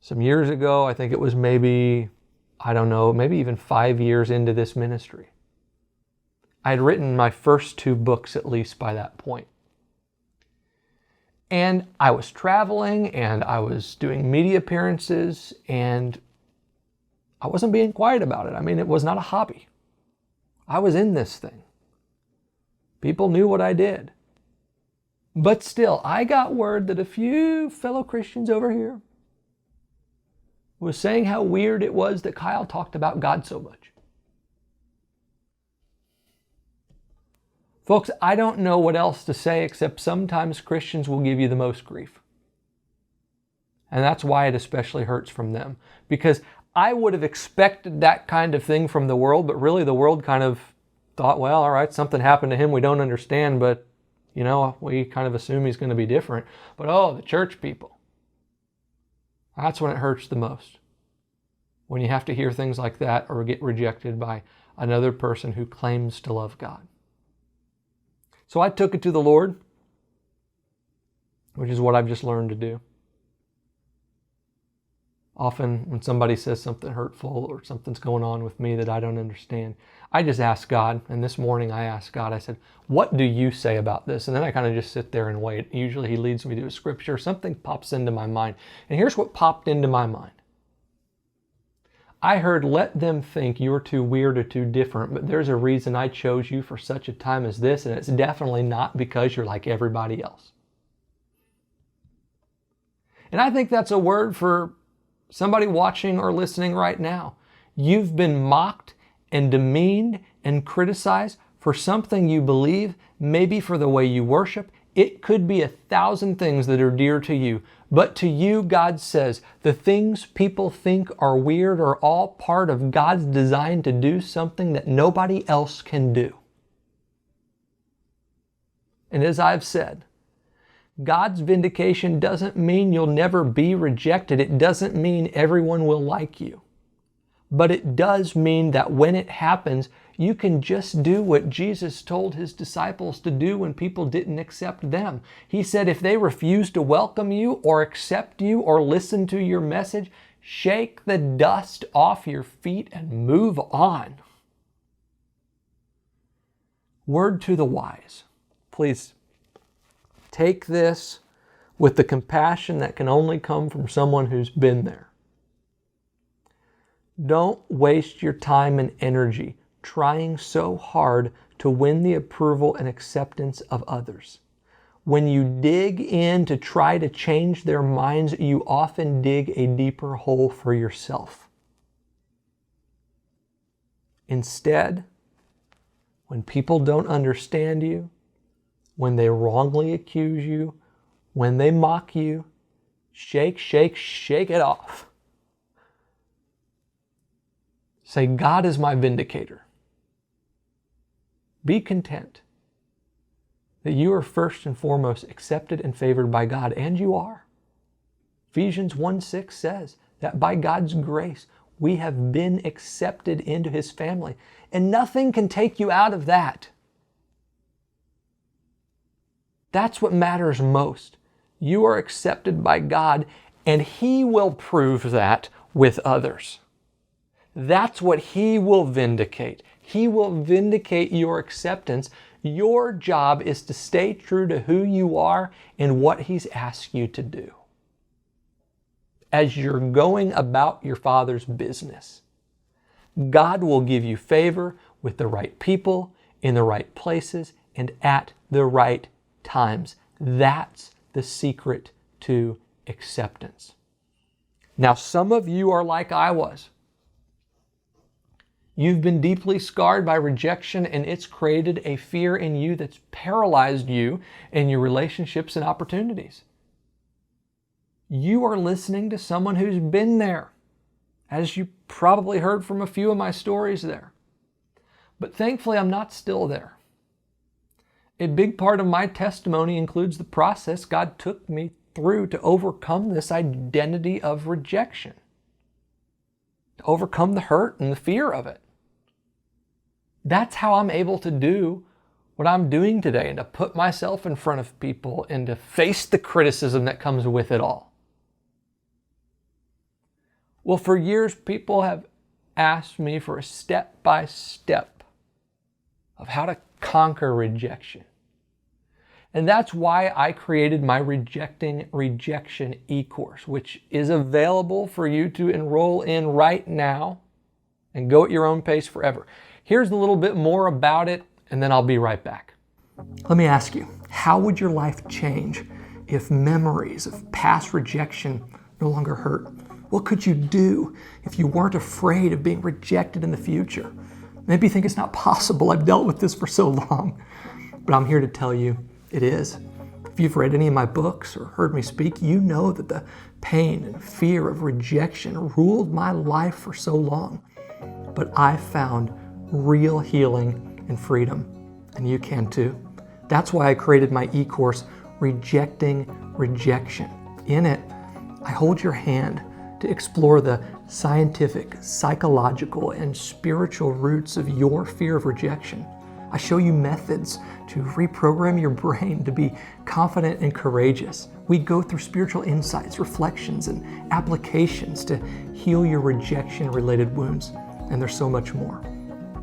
some years ago. I think it was maybe even 5 years into this ministry. I had written my first 2 books at least by that point. And I was traveling and I was doing media appearances and I wasn't being quiet about it. I mean, it was not a hobby. I was in this thing. People knew what I did. But still, I got word that a few fellow Christians over here was saying how weird it was that Kyle talked about God so much. Folks, I don't know what else to say except sometimes Christians will give you the most grief. And that's why it especially hurts from them. Because I would have expected that kind of thing from the world, but really the world kind of thought, well, all right, something happened to him we don't understand, but we kind of assume he's going to be different. But the church people. That's when it hurts the most. When you have to hear things like that or get rejected by another person who claims to love God. So I took it to the Lord, which is what I've just learned to do. Often when somebody says something hurtful or something's going on with me that I don't understand, I just ask God. And this morning I asked God, I said, what do you say about this? And then I kind of just sit there and wait. Usually He leads me to a scripture. Something pops into my mind. And here's what popped into my mind. I heard, let them think you're too weird or too different, but there's a reason I chose you for such a time as this, and it's definitely not because you're like everybody else. And I think that's a word for somebody watching or listening right now. You've been mocked and demeaned and criticized for something you believe, maybe for the way you worship. It could be 1,000 things that are dear to you. But to you, God says, the things people think are weird are all part of God's design to do something that nobody else can do. And as I've said, God's vindication doesn't mean you'll never be rejected. It doesn't mean everyone will like you. But it does mean that when it happens, you can just do what Jesus told His disciples to do when people didn't accept them. He said, if they refuse to welcome you or accept you or listen to your message, shake the dust off your feet and move on. Word to the wise. Please take this with the compassion that can only come from someone who's been there. Don't waste your time and energy trying so hard to win the approval and acceptance of others. When you dig in to try to change their minds, you often dig a deeper hole for yourself. Instead, when people don't understand you, when they wrongly accuse you, when they mock you, shake it off. Say, God is my vindicator. Be content that you are first and foremost accepted and favored by God, and you are. Ephesians 1:6 says that by God's grace, we have been accepted into His family, and nothing can take you out of that. That's what matters most. You are accepted by God, and He will prove that with others. That's what He will vindicate. He will vindicate your acceptance. Your job is to stay true to who you are and what He's asked you to do. As you're going about your Father's business, God will give you favor with the right people, in the right places, and at the right times. That's the secret to acceptance. Now, some of you are like I was. You've been deeply scarred by rejection, and it's created a fear in you that's paralyzed you in your relationships and opportunities. You are listening to someone who's been there, as you probably heard from a few of my stories there. But thankfully, I'm not still there. A big part of my testimony includes the process God took me through to overcome this identity of rejection, to overcome the hurt and the fear of it. That's how I'm able to do what I'm doing today, and to put myself in front of people and to face the criticism that comes with it all. Well, for years, people have asked me for a step-by-step of how to conquer rejection. And that's why I created my Rejecting Rejection e-course, which is available for you to enroll in right now and go at your own pace forever. Here's a little bit more about it, and then I'll be right back. Let me ask you, how would your life change if memories of past rejection no longer hurt? What could you do if you weren't afraid of being rejected in the future? Maybe you think it's not possible. I've dealt with this for so long. But I'm here to tell you it is. If you've read any of my books or heard me speak, you know that the pain and fear of rejection ruled my life for so long. But I found real healing and freedom, and you can too. That's why I created my e-course, Rejecting Rejection. In it, I hold your hand to explore the scientific, psychological, and spiritual roots of your fear of rejection. I show you methods to reprogram your brain to be confident and courageous. We go through spiritual insights, reflections, and applications to heal your rejection-related wounds. And there's so much more.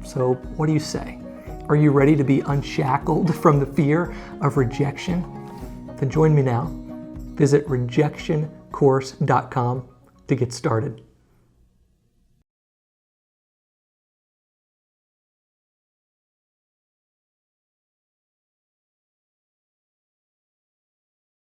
So what do you say? Are you ready to be unshackled from the fear of rejection? Then join me now. Visit rejectioncourse.com to get started.